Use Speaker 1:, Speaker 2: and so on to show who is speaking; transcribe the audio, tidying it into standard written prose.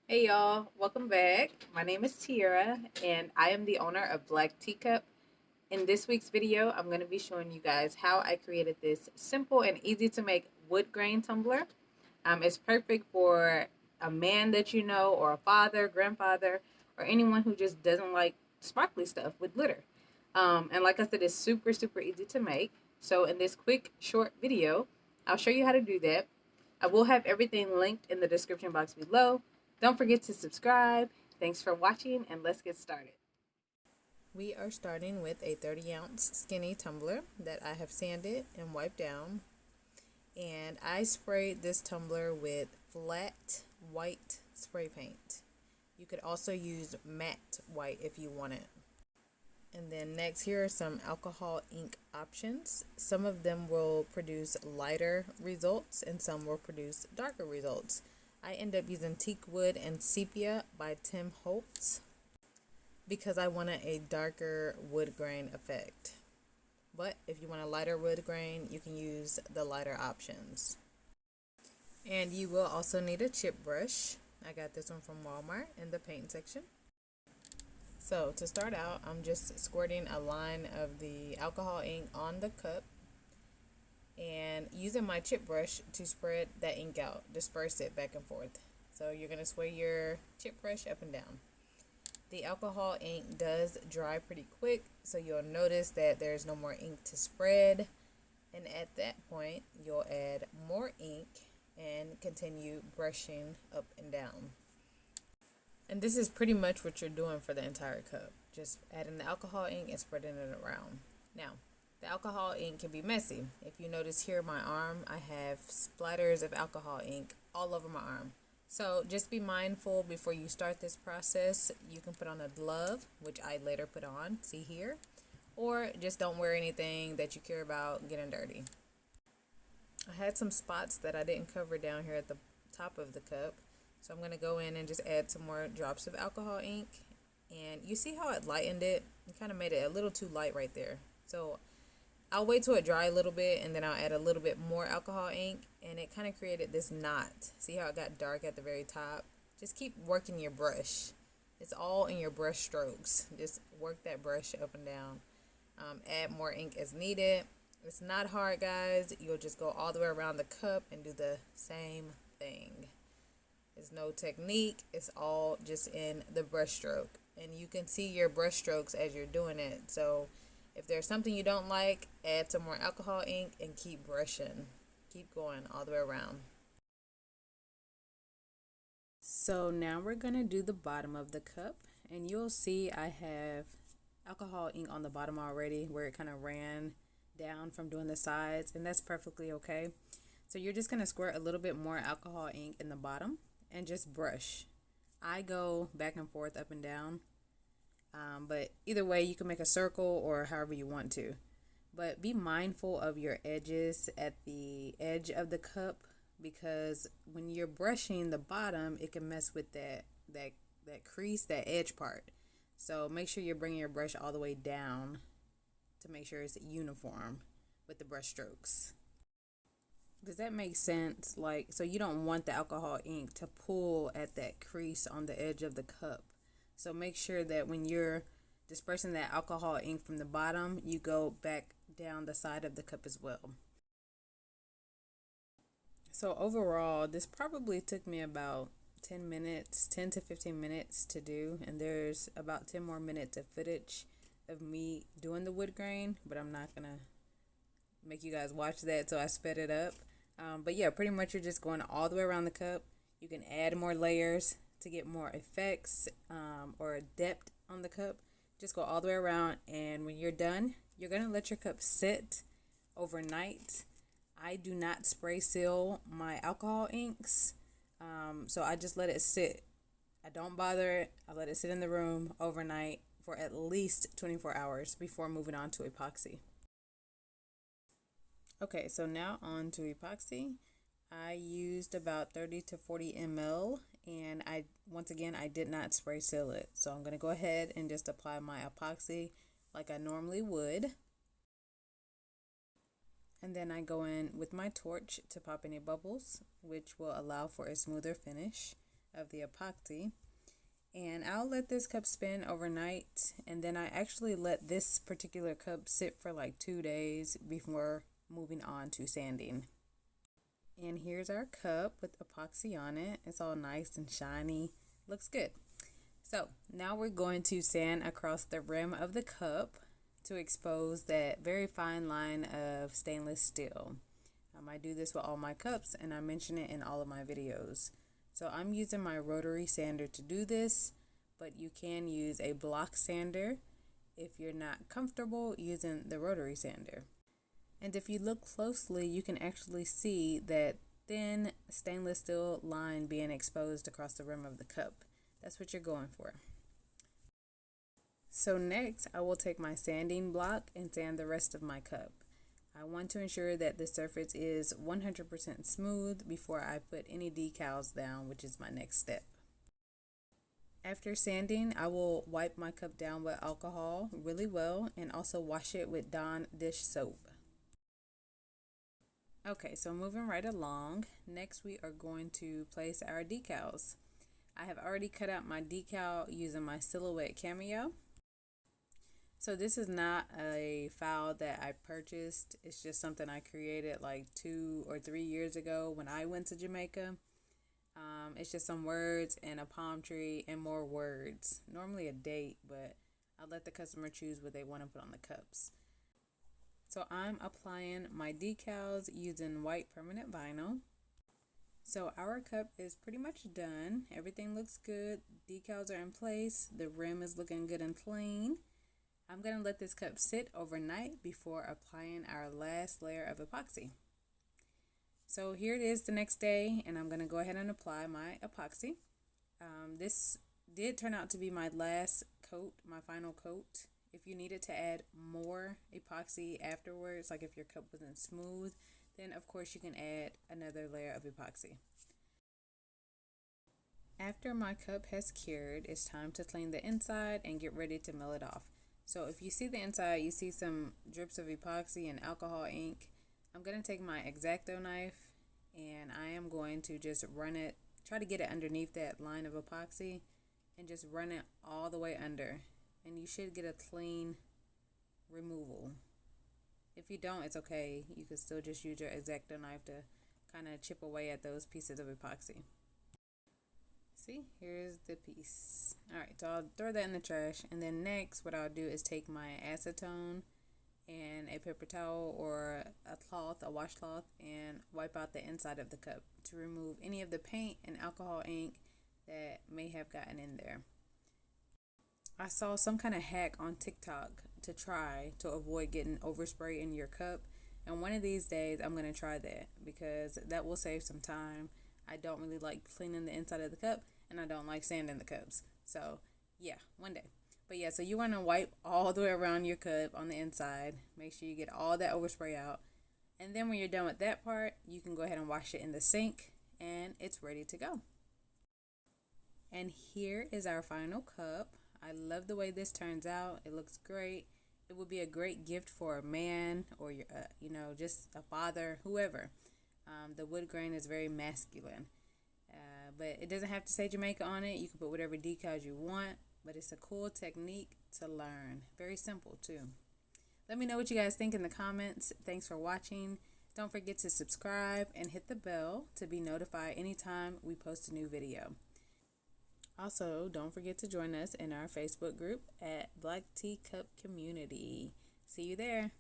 Speaker 1: Hey y'all, welcome back. My name is Tiara and I am the owner of Black Teacup. In this week's video, I'm going to be showing you guys how I created this simple and easy to make wood grain tumbler. It's perfect for a man that you know, or a father, grandfather, or anyone who just doesn't like sparkly stuff with glitter. And like I said, it's super easy to make. So in this quick short video, I'll show you how to do that. I will have everything linked in the description box below. Don't forget to subscribe. Thanks for watching, and let's get started. We are starting with a 30-ounce skinny tumbler that I have sanded and wiped down. And I sprayed this tumbler with flat white spray paint. You could also use matte white if you want it. And then next, here are some alcohol ink options. Some of them will produce lighter results and some will produce darker results. I end up using Teakwood and Sepia by Tim Holtz because I wanted a darker wood grain effect. But if you want a lighter wood grain, you can use the lighter options. And you will also need a chip brush. I got this one from Walmart in the paint section. So to start out, I'm just squirting a line of the alcohol ink on the cup and using my chip brush to spread that ink out, disperse it back and forth. So you're going to sway your chip brush up and down. The alcohol ink does dry pretty quick, so you'll notice that there's no more ink to spread. And at that point, you'll add more ink and continue brushing up and down. And this is pretty much what you're doing for the entire cup. Just adding the alcohol ink and spreading it around. Now, the alcohol ink can be messy. If you notice here my arm, I have splatters of alcohol ink all over my arm. So just be mindful before you start this process. You can put on a glove, which I later put on, see here. Or just don't wear anything that you care about getting dirty. I had some spots that I didn't cover down here at the top of the cup. So I'm going to go in and just add some more drops of alcohol ink. And you see how it lightened it? It kind of made it a little too light right there. So I'll wait till it dry a little bit and then I'll add a little bit more alcohol ink. And it kind of created this knot. See how it got dark at the very top? Just keep working your brush. It's all in your brush strokes. Just work that brush up and down. Add more ink as needed. It's not hard, guys. You'll just go all the way around the cup and do the same thing. There's no technique. It's all just in the brush stroke. And you can see your brush strokes as you're doing it. So if there's something you don't like, add some more alcohol ink and keep brushing. Keep going all the way around. So now we're going to do the bottom of the cup. And you'll see I have alcohol ink on the bottom already where it kind of ran down from doing the sides. And that's perfectly okay. So you're just going to squirt a little bit more alcohol ink in the bottom and just brush. I go back and forth, up and down, but either way you can make a circle or however you want to. But be mindful of your edges at the edge of the cup, because when you're brushing the bottom, it can mess with that crease, that edge part. So make sure you're bringing your brush all the way down to make sure it's uniform with the brush strokes. Does that make sense? Like, so you don't want the alcohol ink to pull at that crease on the edge of the cup. So make sure that when you're dispersing that alcohol ink from the bottom, you go back down the side of the cup as well. So overall, this probably took me about 10 minutes, 10 to 15 minutes to do. And there's about 10 more minutes of footage of me doing the wood grain, but I'm not going to make you guys watch that, so I sped it up. But yeah, pretty much you're just going all the way around the cup. You can add more layers to get more effects or depth on the cup. Just go all the way around, and when you're done, you're going to let your cup sit overnight. I do not spray seal my alcohol inks, so I just let it sit. I don't bother it. I let it sit in the room overnight for at least 24 hours before moving on to epoxy. Okay, so now on to epoxy. I used about 30 to 40 ml, and once again I did not spray seal it. So I'm going to go ahead and just apply my epoxy like I normally would. And then I go in with my torch to pop any bubbles, which will allow for a smoother finish. of the epoxy. And I'll let this cup spin overnight, and then I actually let this particular cup sit for like 2 days before moving on to sanding. And here's our cup with epoxy on it. It's all nice and shiny. Looks good. So now we're going to sand across the rim of the cup to expose that very fine line of stainless steel. I do this with all my cups, and I mention it in all of my videos. So I'm using my rotary sander to do this, but you can use a block sander if you're not comfortable using the rotary sander. And if you look closely, you can actually see that thin stainless steel line being exposed across the rim of the cup. That's what you're going for. So next, I will take my sanding block and sand the rest of my cup. I want to ensure that the surface is 100% smooth before I put any decals down, which is my next step. After sanding, I will wipe my cup down with alcohol really well and also wash it with Dawn dish soap. Okay, so moving right along, next we are going to place our decals. I have already cut out my decal using my Silhouette Cameo. So this is not a file that I purchased. It's just something I created like 2 or 3 years ago when I went to Jamaica. It's just some words and a palm tree and more words. Normally a date, but I'll let the customer choose what they want to put on the cups. So I'm applying my decals using white permanent vinyl. So our cup is pretty much done. Everything looks good. Decals are in place. The rim is looking good and clean. I'm going to let this cup sit overnight before applying our last layer of epoxy. So here it is the next day, and I'm going to go ahead and apply my epoxy. This did turn out to be my last coat, my final coat. If you needed to add more epoxy afterwards, like if your cup wasn't smooth, then of course you can add another layer of epoxy. After my cup has cured, it's time to clean the inside and get ready to mill it off. So if you see the inside, you see some drips of epoxy and alcohol ink. I'm going to take my X-Acto knife and I am going to just run it, try to get it underneath that line of epoxy and just run it all the way under. And you should get a clean removal. If you don't, it's okay. You can still just use your X-Acto knife to kind of chip away at those pieces of epoxy. See, here's the piece. Alright, so I'll throw that in the trash. And then next, what I'll do is take my acetone and a paper towel or a cloth, a washcloth, and wipe out the inside of the cup to remove any of the paint and alcohol ink that may have gotten in there. I saw some kind of hack on TikTok to try to avoid getting overspray in your cup, and one of these days I'm going to try that because that will save some time. I don't really like cleaning the inside of the cup, and I don't like sanding the cups. So yeah, one day. But yeah, so you want to wipe all the way around your cup on the inside. Make sure you get all that overspray out. And then when you're done with that part, you can go ahead and wash it in the sink, and it's ready to go. And here is our final cup. I love the way this turns out. It looks great. It would be a great gift for a man or your, just a father, whoever. The wood grain is very masculine, but it doesn't have to say Jamaica on it. You can put whatever decals you want, but it's a cool technique to learn. Very simple too. Let me know what you guys think in the comments. Thanks for watching. Don't forget to subscribe and hit the bell to be notified anytime we post a new video. Also, don't forget to join us in our Facebook group at Black Teacup Community. See you there.